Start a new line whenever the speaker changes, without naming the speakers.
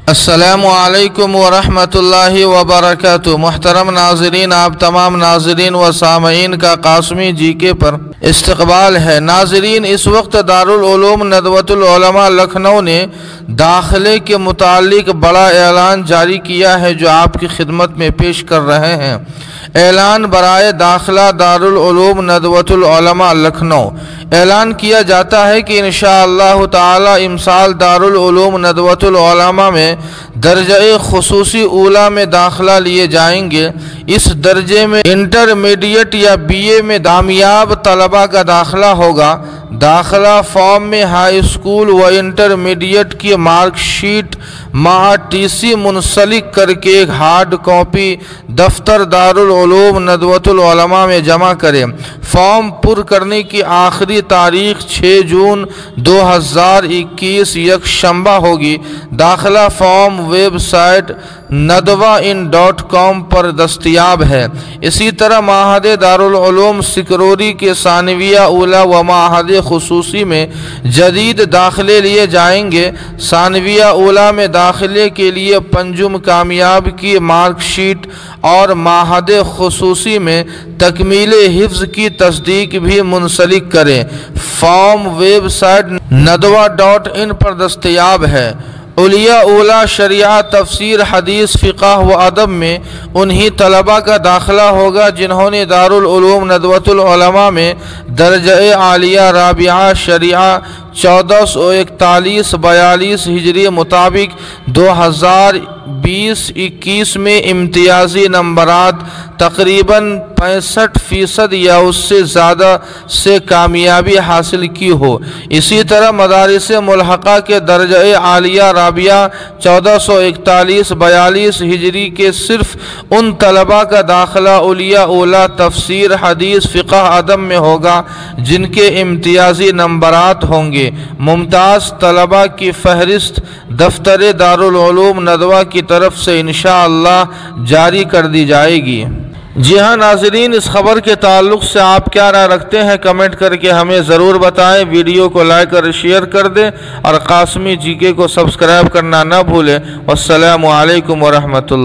السلام علیکم ورحمۃ اللہ وبرکاتہ۔ محترم ناظرین، آپ تمام ناظرین و سامعین کا قاسمی جی کے پر استقبال ہے۔ ناظرین، اس وقت دارالعلوم ندوۃ العلماء لکھنؤ نے داخلے کے متعلق بڑا اعلان جاری کیا ہے جو آپ کی خدمت میں پیش کر رہے ہیں۔ اعلان برائے داخلہ دارالعلوم ندوۃ العلماء لکھنؤ۔ اعلان کیا جاتا ہے کہ انشاءاللہ تعالی امسال دارالعلوم ندوۃ العلماء میں درجہ خصوصی اولیٰ میں داخلہ لیے جائیں گے۔ اس درجے میں انٹرمیڈیٹ یا بی اے میں کامیاب طلباء کا داخلہ ہوگا۔ داخلہ فارم میں ہائی اسکول و انٹرمیڈیٹ کی مارک شیٹ مع ٹی سی منسلک کر کے ایک ہارڈ کاپی دفتر دارالعلوم ندوۃ العلماء میں جمع کریں۔ فارم پر کرنے کی آخری تاریخ 6 جون 2021 یکشنبہ ہوگی۔ داخلہ فارم ویب سائٹ nadwain.com پر دستیاب ہے۔ اسی طرح معہد دارالعلوم سکروری کے ثانویہ اولیٰ و معہد خصوصی میں جدید داخلے لیے جائیں گے۔ ثانویہ اولیٰ میں داخلے کے لیے پنجم کامیاب کی مارک شیٹ اور معہد خصوصی میں تکمیل حفظ کی تصدیق بھی منسلک کریں۔ فارم ویب سائٹ nadwa.in پر دستیاب ہے۔ اولیاء اولیٰ شریعہ، تفسیر، حدیث، فقہ و ادب میں انہی طلباء کا داخلہ ہوگا جنہوں نے دارالعلوم ندوۃ العلماء میں درجہ عالیہ رابعہ شریعہ 1441-42 ہجری مطابق 2020-21 میں امتیازی نمبرات تقریباً 65% یا اس سے زیادہ سے کامیابی حاصل کی ہو۔ اسی طرح مدارس ملحقہ کے درجہ عالیہ رابعہ 1441-42 ہجری کے صرف ان طلباء کا داخلہ اولیاء اولیٰ تفسیر، حدیث، فقہ، ادب میں ہوگا جن کے امتیازی نمبرات ہوں گے۔ ممتاز طلباء کی فہرست دفتر دارالعلوم ندوہ کی طرف سے انشاءاللہ جاری کر دی جائے گی۔ جی ہاں ناظرین، اس خبر کے تعلق سے آپ کیا رائے رکھتے ہیں کمنٹ کر کے ہمیں ضرور بتائیں۔ ویڈیو کو لائک اور شیئر کر دیں اور قاسمی جی کے کو سبسکرائب کرنا نہ بھولیں۔ والسلام علیکم ورحمۃ اللہ۔